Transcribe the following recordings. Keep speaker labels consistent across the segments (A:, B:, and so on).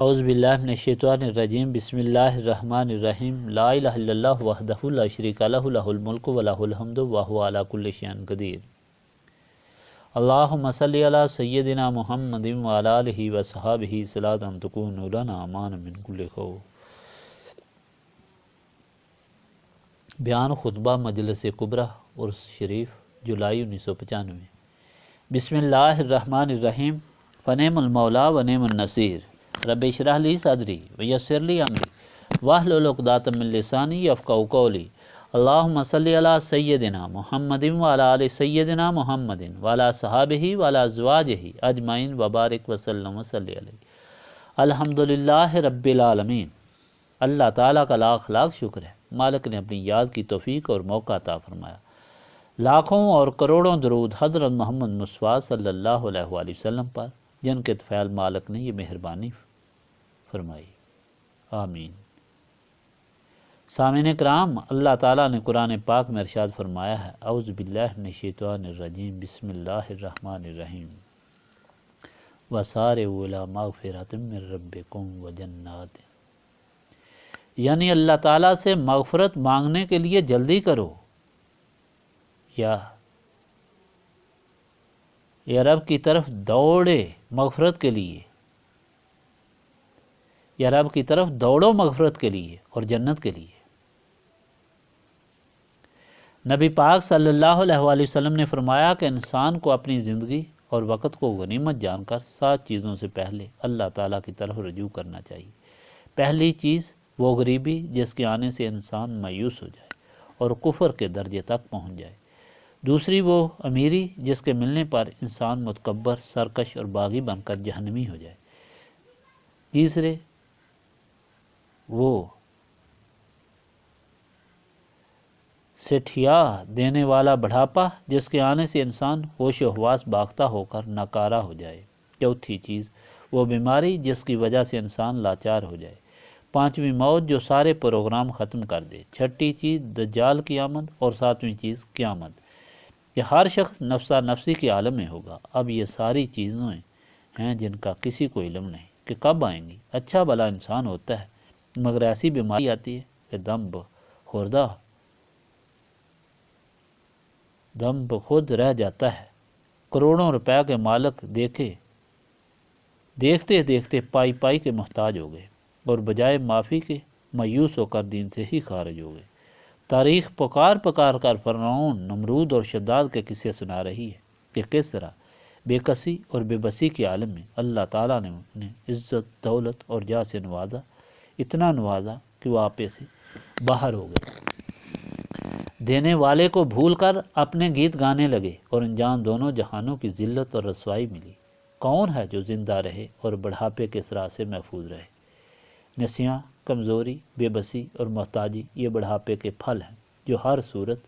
A: اعوذ باللہ من الشیطان الرجیم بسم اللہ الرحمن الرحیم لا الہ الا اللہ وحدہ لا شریک لہ لہ الملک و لہ الحمد وہو علی کل شیء قدیر۔ اللہم صلی علی سیدنا محمد وعلی آلہ وصحبہ صلاۃ تکون لنا امان من کل خوف۔ بیان خطبہ مجلس کبریٰ عرس شریف جولائی 1995۔ بسم اللہ الرحمن الرحیم فنعم المولا ونعم النصیر رب اشرح لی صدری ویسر لی امری واحلل عقدۃ من لسانی یفقہوا قولی۔ اللہم صلی علی سیدنا محمد وعلی آل سیدنا محمد وعلی صحابہ وعلی ازواجہ اجمعین وبارک وسلم وصلی علیہ۔ الحمدللہ رب العالمین۔ اللہ تعالیٰ کا لاکھ لاکھ شکر ہے، مالک نے اپنی یاد کی توفیق اور موقع عطا فرمایا۔ لاکھوں اور کروڑوں درود حضرت محمد مصطفیٰ صلی اللہ علیہ وآلہ وسلم پر، جن کے طفیل مالک نے یہ مہربانی فرمائی، آمین۔ سامعین کرام، اللہ تعالیٰ نے قرآن پاک میں ارشاد فرمایا ہے، اعوذ باللہ من الشیطان الرجیم بسم اللہ الرحمن الرحیم وسارعوا الی مغفرۃ من ربکم وجنات، یعنی اللہ تعالیٰ سے مغفرت مانگنے کے لیے جلدی کرو، یا رب کی طرف دوڑے مغفرت کے لیے، یا رب کی طرف دوڑو مغفرت کے لیے اور جنت کے لیے۔ نبی پاک صلی اللہ علیہ وآلہ وسلم نے فرمایا کہ انسان کو اپنی زندگی اور وقت کو غنیمت جان کر 7 چیزوں سے پہلے اللہ تعالیٰ کی طرف رجوع کرنا چاہیے۔ پہلی چیز وہ غریبی جس کے آنے سے انسان مایوس ہو جائے اور کفر کے درجے تک پہنچ جائے۔ دوسری وہ امیری جس کے ملنے پر انسان متکبر، سرکش اور باغی بن کر جہنمی ہو جائے۔ تیسرے وہ سٹھیا دینے والا بڑھاپا جس کے آنے سے انسان ہوش و حواس باختہ ہو کر ناکارہ ہو جائے۔ چوتھی چیز وہ بیماری جس کی وجہ سے انسان لاچار ہو جائے۔ پانچویں موت جو سارے پروگرام ختم کر دے۔ چھٹی چیز دجال کی آمد، اور ساتویں چیز قیامت۔ یہ ہر شخص نفسا نفسی کے عالم میں ہوگا۔ اب یہ ساری چیزیں ہیں جن کا کسی کو علم نہیں کہ کب آئیں گی۔ اچھا بھلا انسان ہوتا ہے، مگر ایسی بیماری آتی ہے کہ دم بخود رہ جاتا ہے۔ کروڑوں روپے کے مالک دیکھتے دیکھتے پائی پائی کے محتاج ہو گئے، اور بجائے معافی کے مایوس ہو کر دین سے ہی خارج ہو گئے۔ تاریخ پکار پکار کر فرعون، نمرود اور شداد کے قصے سنا رہی ہے کہ کس طرح بے کسی اور بے بسی کے عالم میں اللہ تعالیٰ نے انہیں عزت، دولت اور جاہ سے نوازا، اتنا نوازا کہ وہ آپے سے باہر ہو گئے۔ دینے والے کو بھول کر اپنے گیت گانے لگے، اور انجام دونوں جہانوں کی ذلت اور رسوائی ملی۔ کون ہے جو زندہ رہے اور بڑھاپے کے صراع سے محفوظ رہے؟ نسیاں، کمزوری، بے بسی اور محتاجی یہ بڑھاپے کے پھل ہیں جو ہر صورت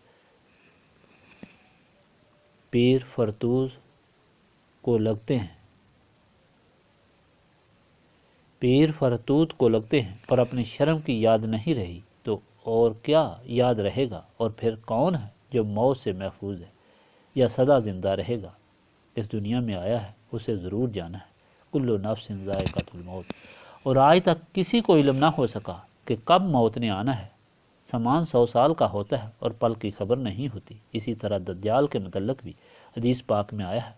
A: پیر فرتوت کو لگتے ہیں، اور اپنی شرم کی یاد نہیں رہی تو اور کیا یاد رہے گا؟ اور پھر کون ہے جو موت سے محفوظ ہے یا سدا زندہ رہے گا؟ اس دنیا میں آیا ہے، اسے ضرور جانا ہے۔ کل نفس ذائقۃ الموت۔ اور آج تک کسی کو علم نہ ہو سکا کہ کب موت نے آنا ہے۔ سامان 100 سال کا ہوتا ہے اور پل کی خبر نہیں ہوتی۔ اسی طرح دجال کے متعلق بھی حدیث پاک میں آیا ہے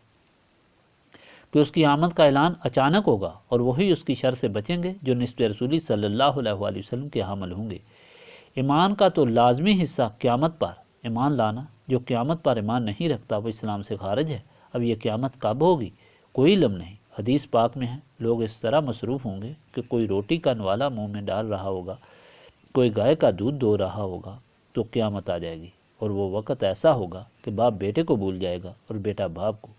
A: کہ اس کی آمد کا اعلان اچانک ہوگا، اور وہی اس کی شر سے بچیں گے جو نسبت رسولی صلی اللہ علیہ وآلہ وسلم کے حامل ہوں گے۔ ایمان کا تو لازمی حصہ قیامت پر ایمان لانا۔ جو قیامت پر ایمان نہیں رکھتا وہ اسلام سے خارج ہے۔ اب یہ قیامت کب ہوگی کوئی علم نہیں۔ حدیث پاک میں ہے، لوگ اس طرح مصروف ہوں گے کہ کوئی روٹی کا نوالا منہ میں ڈال رہا ہوگا، کوئی گائے کا دودھ دو رہا ہوگا، تو قیامت آ جائے گی۔ اور وہ وقت ایسا ہوگا کہ باپ بیٹے کو بھول جائے گا اور بیٹا باپ کو۔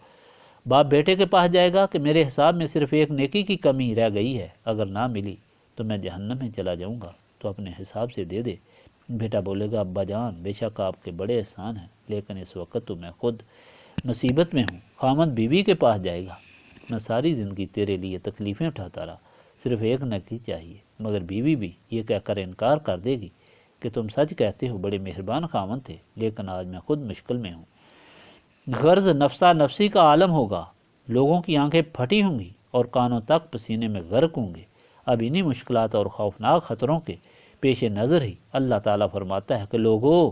A: باپ بیٹے کے پاس جائے گا کہ میرے حساب میں صرف ایک نیکی کی کمی رہ گئی ہے، اگر نہ ملی تو میں جہنم میں چلا جاؤں گا، تو اپنے حساب سے دے دے۔ بیٹا بولے گا، ابا جان بے شک آپ کے بڑے احسان ہیں، لیکن اس وقت تو میں خود مصیبت میں ہوں۔ خامد بیوی کے پاس جائے گا، میں ساری زندگی تیرے لیے تکلیفیں اٹھاتا رہا، صرف ایک نیکی چاہیے، مگر بیوی بھی یہ کہہ کر انکار کر دے گی کہ تم سچ کہتے ہو، بڑے مہربان خامد تھے، لیکن آج میں خود مشکل میں ہوں۔ غرض نفسا نفسی کا عالم ہوگا، لوگوں کی آنکھیں پھٹی ہوں گی اور کانوں تک پسینے میں غرق ہوں گے۔ اب انہی مشکلات اور خوفناک خطروں کے پیش نظر ہی اللہ تعالیٰ فرماتا ہے کہ لوگو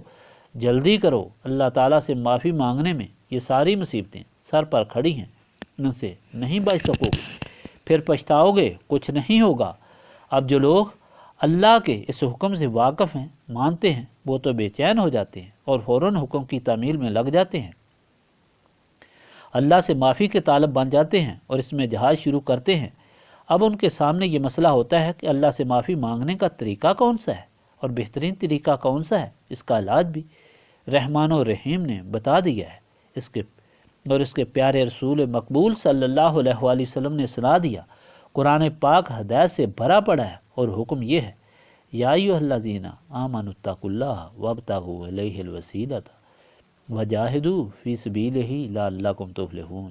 A: جلدی کرو، اللہ تعالیٰ سے معافی مانگنے میں یہ ساری مصیبتیں سر پر کھڑی ہیں، ان سے نہیں بچ سکو گے، پھر پچھتاؤ گے، کچھ نہیں ہوگا۔ اب جو لوگ اللہ کے اس حکم سے واقف ہیں، مانتے ہیں، وہ تو بے چین ہو جاتے ہیں اور فوراً حکم کی تعمیل میں لگ جاتے ہیں، اللہ سے معافی کے طالب بن جاتے ہیں اور اس میں جہاد شروع کرتے ہیں۔ اب ان کے سامنے یہ مسئلہ ہوتا ہے کہ اللہ سے معافی مانگنے کا طریقہ کون سا ہے اور بہترین طریقہ کون سا ہے۔ اس کا علاج بھی رحمان و رحیم نے بتا دیا ہے، اس کے پیارے رسول مقبول صلی اللہ علیہ وآلہ وسلم نے سنا دیا۔ قرآن پاک ہدایت سے بھرا پڑا ہے اور حکم یہ ہے، یا ایھا الذین آمنوا اتقوا اللہ وابتغوا الیہ الوسیلۃ وجاہدوا فی سبیلہ لعلکم تفلحون۔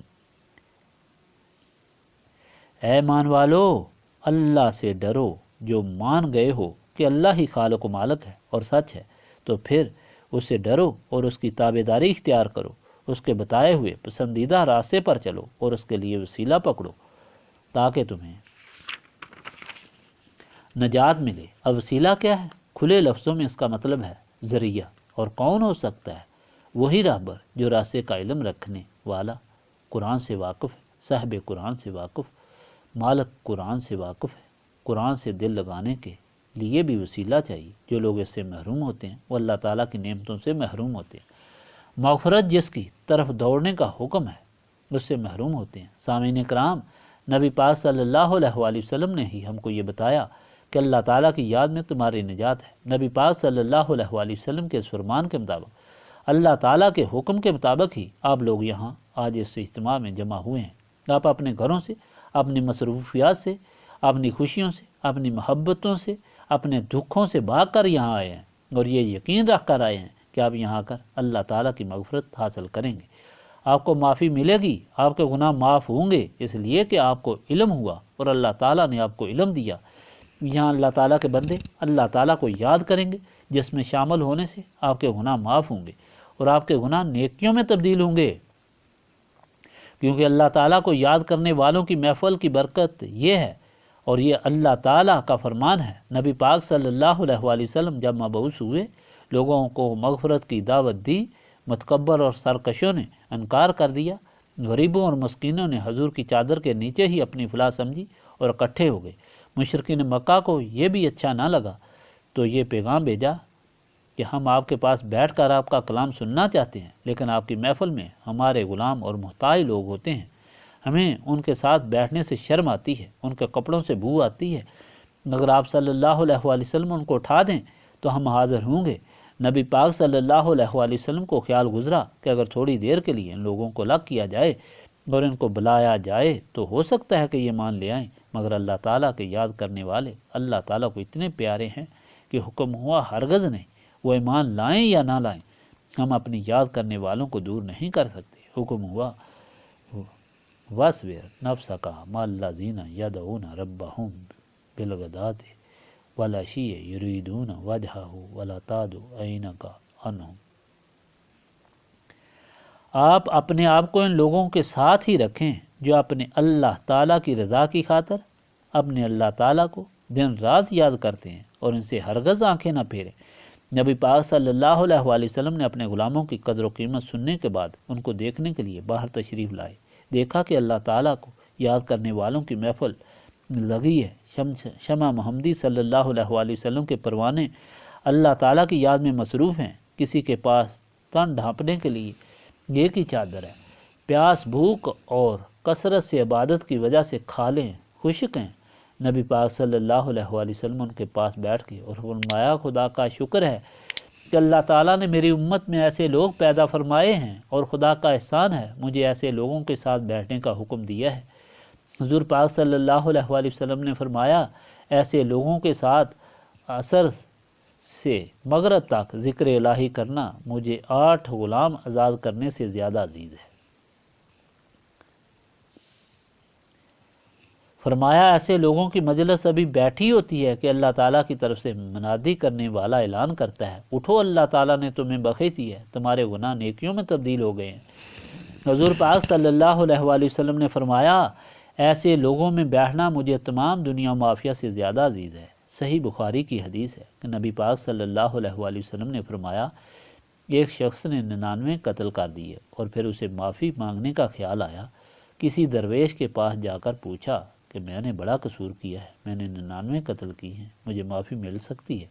A: اے ایمان والو، اللہ سے ڈرو، جو مان گئے ہو کہ اللہ ہی خالق و مالک ہے اور سچ ہے، تو پھر اس سے ڈرو اور اس کی تابعداری اختیار کرو، اس کے بتائے ہوئے پسندیدہ راستے پر چلو اور اس کے لیے وسیلہ پکڑو تاکہ تمہیں نجات ملے۔ اب وسیلہ کیا ہے؟ کھلے لفظوں میں اس کا مطلب ہے ذریعہ، اور کون ہو سکتا ہے؟ وہی راہبر جو راستے کا علم رکھنے والا، قرآن سے واقف ہے، صاحب قرآن سے واقف، مالک قرآن سے واقف ہے۔ قرآن سے دل لگانے کے لیے بھی وسیلہ چاہیے۔ جو لوگ اس سے محروم ہوتے ہیں وہ اللہ تعالیٰ کی نعمتوں سے محروم ہوتے ہیں۔ مغفرت جس کی طرف دوڑنے کا حکم ہے اس سے محروم ہوتے ہیں۔ سامعین کرام، نبی پاک صلی اللہ علیہ وآلہ وسلم نے ہی ہم کو یہ بتایا کہ اللہ تعالیٰ کی یاد میں تمہاری نجات ہے۔ نبی پاک صلی اللہ علیہ وآلہ وسلم کے اس فرمان کے مطابق، اللہ تعالیٰ کے حکم کے مطابق ہی آپ لوگ یہاں آج اس اجتماع میں جمع ہوئے ہیں۔ آپ اپنے گھروں سے، اپنی مصروفیات سے، اپنی خوشیوں سے، اپنی محبتوں سے، اپنے دکھوں سے بھاگ کر یہاں آئے ہیں اور یہ یقین رکھ کر آئے ہیں کہ آپ یہاں کر اللہ تعالیٰ کی مغفرت حاصل کریں گے، آپ کو معافی ملے گی، آپ کے گناہ معاف ہوں گے، اس لیے کہ آپ کو علم ہوا اور اللہ تعالیٰ نے آپ کو علم دیا۔ یہاں اللہ تعالیٰ کے بندے اللہ تعالیٰ کو یاد کریں گے، جس میں شامل ہونے سے آپ کے گناہ معاف ہوں گے اور آپ کے گناہ نیکیوں میں تبدیل ہوں گے، کیونکہ اللہ تعالیٰ کو یاد کرنے والوں کی محفل کی برکت یہ ہے، اور یہ اللہ تعالیٰ کا فرمان ہے۔ نبی پاک صلی اللہ علیہ وآلہ وسلم جب مبعوث ہوئے، لوگوں کو مغفرت کی دعوت دی، متکبر اور سرکشوں نے انکار کر دیا، غریبوں اور مسکینوں نے حضور کی چادر کے نیچے ہی اپنی فلاح سمجھی اور اکٹھے ہو گئے۔ مشرکین مکہ کو یہ بھی اچھا نہ لگا تو یہ پیغام بھیجا کہ ہم آپ کے پاس بیٹھ کر آپ کا کلام سننا چاہتے ہیں، لیکن آپ کی محفل میں ہمارے غلام اور محتاج لوگ ہوتے ہیں، ہمیں ان کے ساتھ بیٹھنے سے شرم آتی ہے، ان کے کپڑوں سے بو آتی ہے، اگر آپ صلی اللہ علیہ وآلہ وسلم ان کو اٹھا دیں تو ہم حاضر ہوں گے۔ نبی پاک صلی اللہ علیہ وآلہ وسلم کو خیال گزرا کہ اگر تھوڑی دیر کے لیے ان لوگوں کو الگ کیا جائے اور ان کو بلایا جائے تو ہو سکتا ہے کہ یہ مان لے آئیں، مگر اللہ تعالیٰ کے یاد کرنے والے اللہ تعالیٰ کو اتنے پیارے ہیں کہ حکم ہوا ہرگز نہیں، وہ ایمان لائیں یا نہ لائیں، ہم اپنی یاد کرنے والوں کو دور نہیں کر سکتے۔ حکم ہوا وَاصْبِرْ نَفْسَكَ مَعَ الَّذِينَ يَدْعُونَ رَبَّهُمْ بِالْغَدَاةِ وَالْعَشِيِّ يُرِيدُونَ وَجْهَهُ وَلَا تَعْدُ عَيْنَكَ عَنْهُمْ۔ آپ اپنے آپ کو ان لوگوں کے ساتھ ہی رکھیں جو اپنے اللہ تعالیٰ کی رضا کی خاطر اپنے اللہ تعالیٰ کو دن رات یاد کرتے ہیں اور ان سے ہرگز آنکھیں نہ پھیریں۔ نبی پاک صلی اللہ علیہ وآلہ وسلم نے اپنے غلاموں کی قدر و قیمت سننے کے بعد ان کو دیکھنے کے لیے باہر تشریف لائے، دیکھا کہ اللہ تعالیٰ کو یاد کرنے والوں کی محفل لگی ہے۔ شمع محمدی صلی اللہ علیہ وآلہ وسلم کے پروانے اللہ تعالیٰ کی یاد میں مصروف ہیں۔ کسی کے پاس تن ڈھانپنے کے لیے ایک ہی چادر ہے، پیاس بھوک اور کثرت سے عبادت کی وجہ سے کھالیں خشک ہیں۔ نبی پاک صلی اللہ علیہ وآلہ وسلم ان کے پاس بیٹھ گئے اور فرمایا، خدا کا شکر ہے کہ اللہ تعالیٰ نے میری امت میں ایسے لوگ پیدا فرمائے ہیں، اور خدا کا احسان ہے مجھے ایسے لوگوں کے ساتھ بیٹھنے کا حکم دیا ہے۔ حضور پاک صلی اللہ علیہ وآلہ وسلم نے فرمایا، ایسے لوگوں کے ساتھ عصر سے مغرب تک ذکر الہی کرنا مجھے 8 غلام آزاد کرنے سے زیادہ عزیز ہے۔ فرمایا، ایسے لوگوں کی مجلس ابھی بیٹھی ہوتی ہے کہ اللہ تعالیٰ کی طرف سے منادی کرنے والا اعلان کرتا ہے، اٹھو، اللہ تعالیٰ نے تمہیں بخشش دی ہے، تمہارے گناہ نیکیوں میں تبدیل ہو گئے ہیں۔ حضور پاک صلی اللہ علیہ وآلہ وسلم نے فرمایا، ایسے لوگوں میں بیٹھنا مجھے تمام دنیا و مافیا سے زیادہ عزیز ہے۔ صحیح بخاری کی حدیث ہے کہ نبی پاک صلی اللہ علیہ وآلہ وسلم نے فرمایا، ایک شخص نے 99 قتل کر دیے اور پھر اسے معافی مانگنے کا خیال آیا۔ کسی درویش کے پاس جا کر پوچھا کہ میں نے بڑا قصور کیا ہے، میں نے 99 قتل کی ہیں، مجھے معافی مل سکتی ہے؟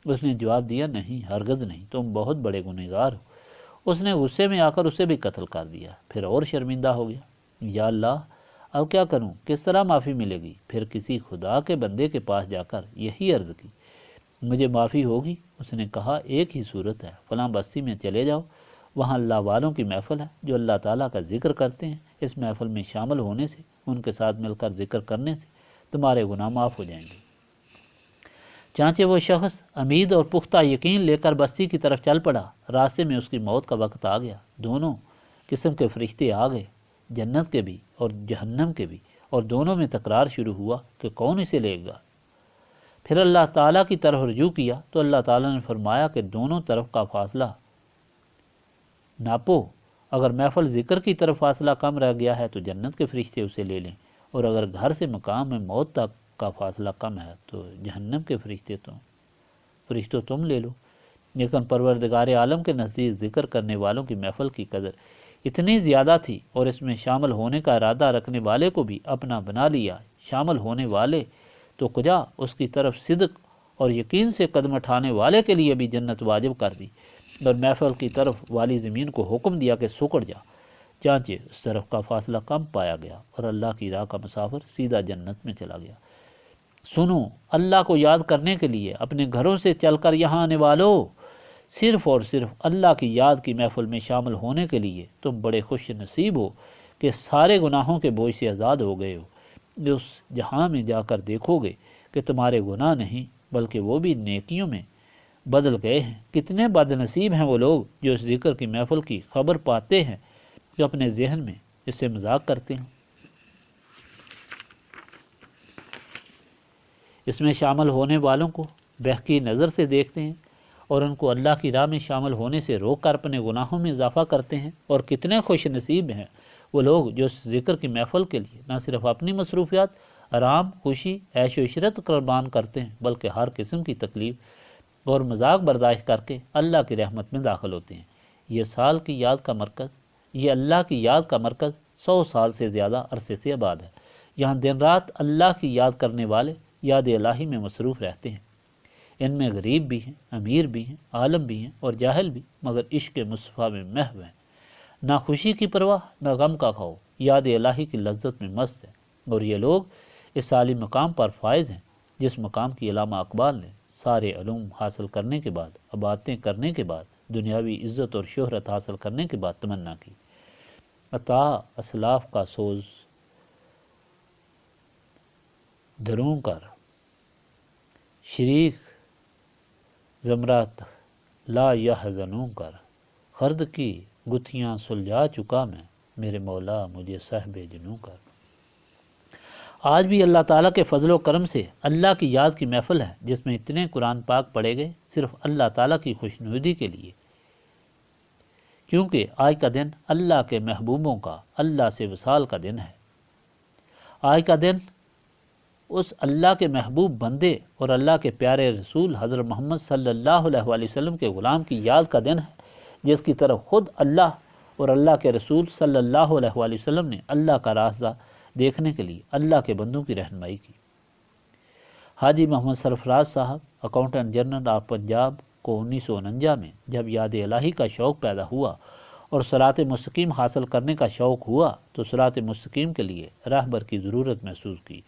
A: اس نے جواب دیا، نہیں، ہرگز نہیں، تم بہت بڑے گنہگار ہو۔ اس نے غصے میں آ کر اسے بھی قتل کر دیا، پھر اور شرمندہ ہو گیا۔ یا اللہ، اب کیا کروں، کس طرح معافی ملے گی؟ پھر کسی خدا کے بندے کے پاس جا کر یہی عرض کی، مجھے معافی ہوگی؟ اس نے کہا، ایک ہی صورت ہے، فلاں بستی میں چلے جاؤ، وہاں اللہ والوں کی محفل ہے جو اللہ تعالیٰ کا ذکر کرتے ہیں، اس محفل میں شامل ہونے سے، ان کے ساتھ مل کر ذکر کرنے سے تمہارے گناہ معاف ہو جائیں گے۔ چانچہ وہ شخص امید اور پختہ یقین لے کر بستی کی طرف چل پڑا، راستے میں اس کی موت کا وقت آ گیا، دونوں قسم کے فرشتے آ گئے، جنت کے بھی اور جہنم کے بھی، اور دونوں میں تکرار شروع ہوا کہ کون اسے لے گا۔ پھر اللہ تعالیٰ کی طرف رجوع کیا تو اللہ تعالیٰ نے فرمایا کہ دونوں طرف کا فاصلہ ناپو، اگر محفل ذکر کی طرف فاصلہ کم رہ گیا ہے تو جنت کے فرشتے اسے لے لیں، اور اگر گھر سے مقام میں موت تک کا فاصلہ کم ہے تو جہنم کے فرشتوں تم لے لو۔ لیکن پروردگار عالم کے نزدیک ذکر کرنے والوں کی محفل کی قدر اتنی زیادہ تھی، اور اس میں شامل ہونے کا ارادہ رکھنے والے کو بھی اپنا بنا لیا، شامل ہونے والے تو کجا، اس کی طرف صدق اور یقین سے قدم اٹھانے والے کے لیے بھی جنت واجب کر دی، اور محفل کی طرف والی زمین کو حکم دیا کہ سکڑ جا، چانچہ اس طرف کا فاصلہ کم پایا گیا اور اللہ کی راہ کا مسافر سیدھا جنت میں چلا گیا۔ سنو، اللہ کو یاد کرنے کے لیے اپنے گھروں سے چل کر یہاں آنے والوں، صرف اور صرف اللہ کی یاد کی محفل میں شامل ہونے کے لیے تم بڑے خوش نصیب ہو کہ سارے گناہوں کے بوجھ سے آزاد ہو گئے ہو۔ اس جہاں میں جا کر دیکھو گے کہ تمہارے گناہ نہیں بلکہ وہ بھی نیکیوں میں بدل گئے ہیں۔ کتنے بد نصیب ہیں وہ لوگ جو اس ذکر کی محفل کی خبر پاتے ہیں جو اپنے ذہن میں اس سے مذاق کرتے ہیں۔ اس میں شامل ہونے والوں کو بہکی نظر سے دیکھتے ہیں اور ان کو اللہ کی راہ میں شامل ہونے سے روک کر اپنے گناہوں میں اضافہ کرتے ہیں۔ اور کتنے خوش نصیب ہیں وہ لوگ جو اس ذکر کی محفل کے لیے نہ صرف اپنی مصروفیات، آرام، خوشی، عیش و عشرت قربان کرتے ہیں بلکہ ہر قسم کی تکلیف اور مذاق برداشت کر کے اللہ کی رحمت میں داخل ہوتے ہیں۔ یہ اللہ کی یاد کا مرکز 100 سال سے زیادہ عرصے سے آباد ہے۔ یہاں دن رات اللہ کی یاد کرنے والے یاد الہی میں مصروف رہتے ہیں۔ ان میں غریب بھی ہیں، امیر بھی ہیں، عالم بھی ہیں اور جاہل بھی، مگر عشق مصطفیٰ میں محو ہیں۔ نہ خوشی کی پرواہ، نہ غم کا خوف، یاد الہی کی لذت میں مست ہیں۔ اور یہ لوگ اس عالی مقام پر فائز ہیں جس مقام کی علامہ اقبال نے سارے علوم حاصل کرنے کے بعد، عبادتیں کرنے کے بعد، دنیاوی عزت اور شہرت حاصل کرنے کے بعد تمنا کی۔ عطا اسلاف کا سوز دروں کر، شریک زمرات لا یحزنوں کر، خرد کی گتھیاں سلجھا چکا میں، میرے مولا مجھے صاحب جنوں کر۔ آج بھی اللہ تعالیٰ کے فضل و کرم سے اللہ کی یاد کی محفل ہے جس میں اتنے قرآن پاک پڑھے گئے صرف اللہ تعالیٰ کی خوشنودی کے لیے، کیونکہ آج کا دن اللہ کے محبوبوں کا اللہ سے وصال کا دن ہے۔ آج کا دن اس اللہ کے محبوب بندے اور اللہ کے پیارے رسول حضرت محمد صلی اللہ علیہ وآلہ وسلم کے غلام کی یاد کا دن ہے، جس کی طرف خود اللہ اور اللہ کے رسول صلی اللہ علیہ وآلہ وسلم نے اللہ کا راستہ دیکھنے کے لیے اللہ کے بندوں کی رہنمائی کی۔ حاجی محمد سرفراز صاحب اکاؤنٹنٹ جنرل آف پنجاب کو 1949 میں جب یاد الہی کا شوق پیدا ہوا اور صراط مستقیم حاصل کرنے کا شوق ہوا تو صراط مستقیم کے لیے رہبر کی ضرورت محسوس کی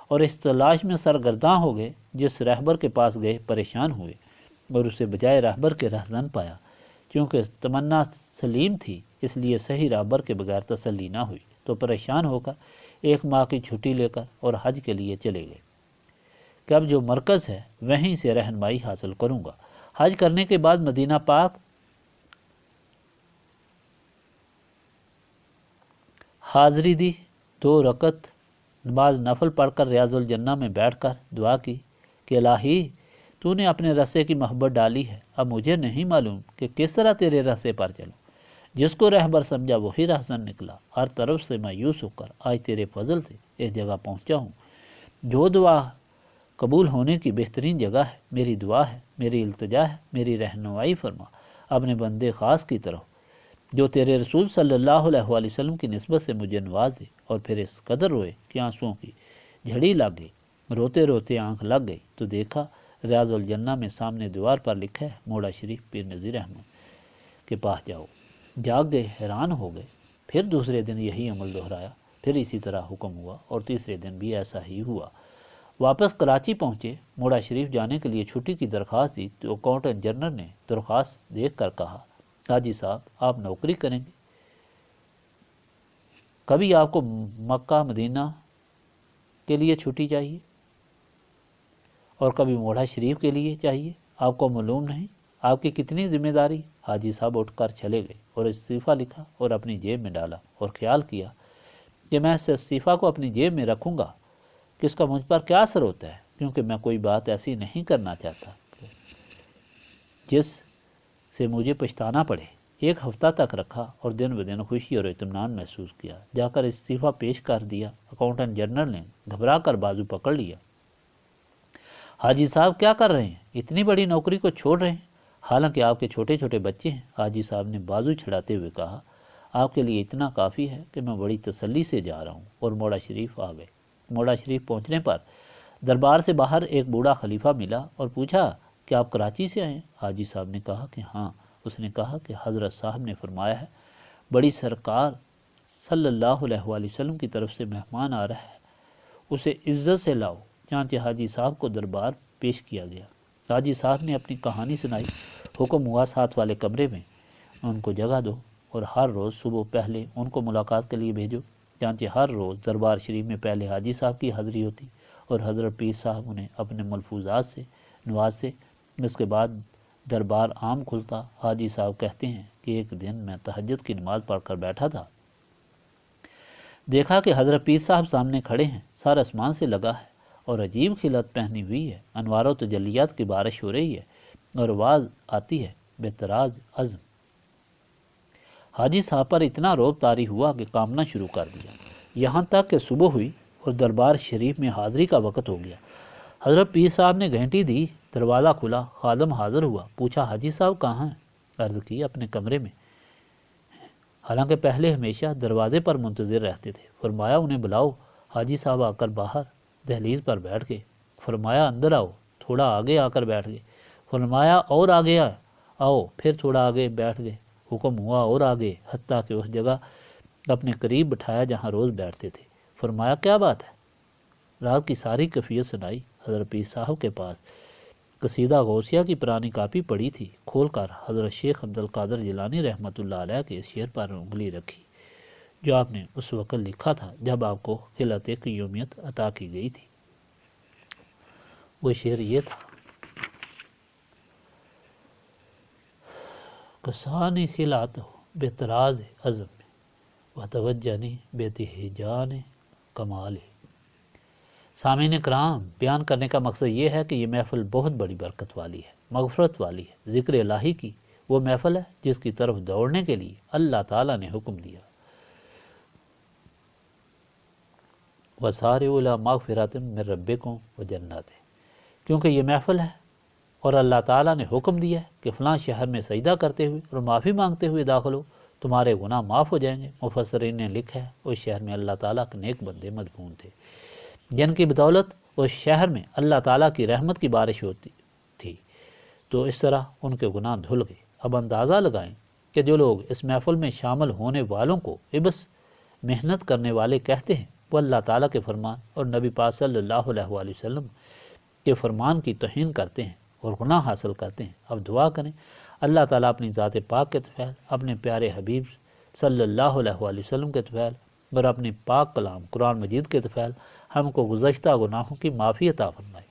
A: اور اس تلاش میں سرگرداں ہو گئے۔ جس رہبر کے پاس گئے پریشان ہوئے اور اسے بجائے رہبر کے رہزن پایا۔ چونکہ تمنا سلیم تھی اس لیے صحیح رہبر کے بغیر تسلی نہ ہوئی تو پریشان ہو کر 1 ماہ کی چھٹی لے کر اور حج کے لیے چلے گئے کہ اب جو مرکز ہے وہیں سے رہنمائی حاصل کروں گا۔ حج کرنے کے بعد مدینہ پاک حاضری دی، 2 رکعت نماز نفل پڑھ کر ریاض الجنہ میں بیٹھ کر دعا کی کہ الہی تو نے اپنے رسے کی محبت ڈالی ہے، اب مجھے نہیں معلوم کہ کس طرح تیرے رسے پر چلوں۔ جس کو رہبر سمجھا وہی رہزن نکلا، ہر طرف سے مایوس ہو کر آج تیرے فضل سے اس جگہ پہنچا ہوں جو دعا قبول ہونے کی بہترین جگہ ہے۔ میری دعا ہے، میری التجا ہے، میری رہنمائی فرما اپنے بندے خاص کی طرف جو تیرے رسول صلی اللہ علیہ وآلہ وسلم کی نسبت سے مجھے نواز دے۔ اور پھر اس قدر روئے کہ آنسوؤں کی جھڑی لگ گئی، روتے روتے آنکھ لگ گئی تو دیکھا ریاض الجنہ میں سامنے دیوار پر لکھا ہے موڑا شریف پیر نذیر احمد کے پاس جاؤ۔ جاگ گئے، حیران ہو گئے۔ پھر دوسرے دن یہی عمل دہرایا، پھر اسی طرح حکم ہوا اور تیسرے دن بھی ایسا ہی ہوا۔ واپس کراچی پہنچے، موڑا شریف جانے کے لیے چھٹی کی درخواست دی تو اکاؤنٹنٹ جنرل نے درخواست دیکھ کر کہا، حاجی صاحب آپ نوکری کریں گے، کبھی آپ کو مکہ مدینہ کے لیے چھٹی چاہیے اور کبھی موڑا شریف کے لیے چاہیے، آپ کو معلوم نہیں آپ کی کتنی ذمہ داری۔ حاجی صاحب اٹھ کر چلے گئے اور استعفیٰ لکھا اور اپنی جیب میں ڈالا اور خیال کیا کہ میں اس استعفیٰ کو اپنی جیب میں رکھوں گا کہ اس کا مجھ پر کیا اثر ہوتا ہے، کیونکہ میں کوئی بات ایسی نہیں کرنا چاہتا جس سے مجھے پچھتانا پڑے۔ ایک ہفتہ تک رکھا اور دن بدن خوشی اور اطمینان محسوس کیا۔ جا کر استعفیٰ پیش کر دیا، اکاؤنٹنٹ جنرل نے گھبرا کر بازو پکڑ لیا۔ حاجی صاحب کیا کر رہے ہیں؟ اتنی بڑی نوکری کو چھوڑ رہے ہیں، حالانکہ آپ کے چھوٹے چھوٹے بچے ہیں۔ حاجی صاحب نے بازو چھڑاتے ہوئے کہا، آپ کے لیے اتنا کافی ہے کہ میں بڑی تسلی سے جا رہا ہوں۔ اور موڑا شریف آ گئے۔ موڑا شریف پہنچنے پر دربار سے باہر ایک بوڑھا خلیفہ ملا اور پوچھا کہ آپ کراچی سے آئے ہیں؟ حاجی صاحب نے کہا کہ ہاں۔ اس نے کہا کہ حضرت صاحب نے فرمایا ہے بڑی سرکار صلی اللہ علیہ وآلہ وسلم کی طرف سے مہمان آ رہا ہے، اسے عزت سے لاؤ۔ چانچہ حاجی صاحب کو دربار پیش کیا گیا۔ حاجی صاحب نے اپنی کہانی سنائی۔ حکم ہوا ساتھ والے کمرے میں ان کو جگہ دو اور ہر روز صبح پہلے ان کو ملاقات کے لیے بھیجو۔ چانچہ ہر روز دربار شریف میں پہلے حاجی صاحب کی حاضری ہوتی اور حضرت پیر صاحب انہیں اپنے ملفوظات سے نوازتے۔ اس کے بعد دربار عام کھلتا۔ حاجی صاحب کہتے ہیں کہ ایک دن میں تہجد کی نماز پڑھ کر بیٹھا تھا، دیکھا کہ حضرت پیر صاحب سامنے کھڑے ہیں، سارا آسمان سے لگا ہے اور عجیب خلعت پہنی ہوئی ہے، انوار و تجلیات کی بارش ہو رہی ہے اور آواز آتی ہے بے طراز عزم۔ حاجی صاحب پر اتنا روب طاری ہوا کہ کامنا شروع کر دیا، یہاں تک کہ صبح ہوئی اور دربار شریف میں حاضری کا وقت ہو گیا۔ حضرت پیر صاحب نے گھنٹی دی، دروازہ کھلا، خادم حاضر ہوا، پوچھا حاجی صاحب کہاں ہیں؟ عرض کی اپنے کمرے میں، حالانکہ پہلے ہمیشہ دروازے پر منتظر رہتے تھے۔ فرمایا انہیں بلاؤ۔ حاجی صاحب آ کر باہر دہلیز پر بیٹھ گئے۔ فرمایا اندر آؤ۔ تھوڑا آگے آ کر بیٹھ گئے۔ فرمایا اور آگے آؤ۔ پھر تھوڑا آگے بیٹھ گئے۔ حکم ہوا اور آگے، حتیٰ کہ اس جگہ اپنے قریب بٹھایا جہاں روز بیٹھتے تھے۔ فرمایا کیا بات ہے؟ رات کی ساری کیفیت سنائی۔ حضرت پیر صاحب کے پاس قصیدہ غوثیہ کی پرانی کاپی پڑی تھی، کھول کر حضرت شیخ عبد القادر جیلانی رحمۃ اللہ علیہ کے شعر پر انگلی رکھی جو آپ نے اس وقت لکھا تھا جب آپ کو خلعت قیومیت عطا کی گئی تھی۔ وہ شعر یہ تھا، کسانی خلعت ہو بے طراز عزم و توجنی بے تہجان کمال۔ سامعین کرام، بیان کرنے کا مقصد یہ ہے کہ یہ محفل بہت بڑی برکت والی ہے، مغفرت والی ہے، ذکر الہی کی وہ محفل ہے جس کی طرف دوڑنے کے لیے اللہ تعالیٰ نے حکم دیا۔ وَسَارِعُوا إِلَىٰ مَغْفِرَةٍ مِّن رَبِّكُمْ وَجَنَّةٍ، کیونکہ یہ محفل ہے اور اللہ تعالیٰ نے حکم دیا ہے کہ فلاں شہر میں سجدہ کرتے ہوئے اور معافی مانگتے ہوئے داخل ہو، تمہارے گناہ معاف ہو جائیں گے۔ مفسرین نے لکھا ہے اس شہر میں اللہ تعالیٰ کے نیک بندے مدفون تھے جن کی بدولت اس شہر میں اللہ تعالیٰ کی رحمت کی بارش ہوتی تھی، تو اس طرح ان کے گناہ دھل گئے۔ اب اندازہ لگائیں کہ جو لوگ اس محفل میں شامل ہونے والوں کو عبث محنت کرنے والے کہتے ہیں، وہ اللہ تعالیٰ کے فرمان اور نبی پاک صلی اللہ علیہ وآلہ وسلم کے فرمان کی توہین کرتے ہیں اور گناہ حاصل کرتے ہیں۔ اب دعا کریں اللہ تعالیٰ اپنی ذات پاک کے طفیل، اپنے پیارے حبیب صلی اللہ علیہ وآلہ وسلم کے طفیل اور اپنے پاک کلام قرآن مجید کے طفیل ہم کو گزشتہ گناہوں کی معافی عطا فرمائے،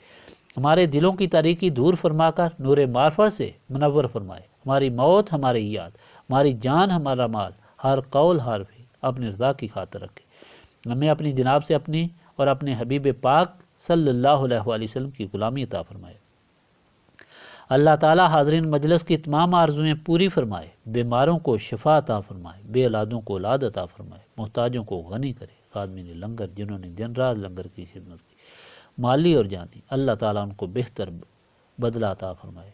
A: ہمارے دلوں کی تاریکی دور فرما کر نور معرفت سے منور فرمائے، ہماری موت ہماری یاد، ہماری جان ہمارا مال، ہر قول ہر فعل اپنی رضا کی خاطر رکھے، ہمیں اپنی جناب سے اپنی اور اپنے حبیب پاک صلی اللہ علیہ وآلہ وسلم کی غلامی عطا فرمائے۔ اللہ تعالیٰ حاضرین مجلس کی تمام آرزویں پوری فرمائے، بیماروں کو شفا عطا فرمائے، بے اولادوں کو اولاد عطا فرمائے، محتاجوں کو غنی کرے۔ خادمین لنگر جنہوں نے دن رات لنگر کی خدمت کی، مالی اور جانی، اللہ تعالیٰ ان کو بہتر بدلہ عطا فرمائے۔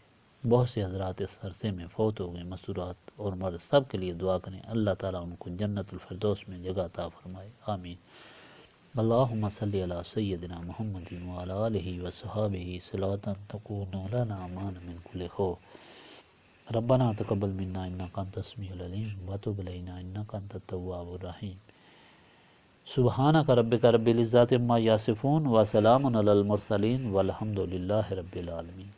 A: بہت سے حضرات اس عرصے میں فوت ہو گئے، مسورات اور مرض سب کے لیے دعا کریں، اللہ تعالیٰ ان کو جنت الفردوس میں جگہ عطا فرمائے، آمین۔ اللہم صلی علی سیدنا محمد وعلی آلہ وصحابہ صلاۃ تکون لنا امان من کل خوف۔ ربنا تقبل منا انک انت السمیع العلیم وتب علینا انک انت التواب الرحیم۔ سبحانک ربک رب العزۃ عما یصفون وسلام علی المرسلین والحمد للہ رب العالمین۔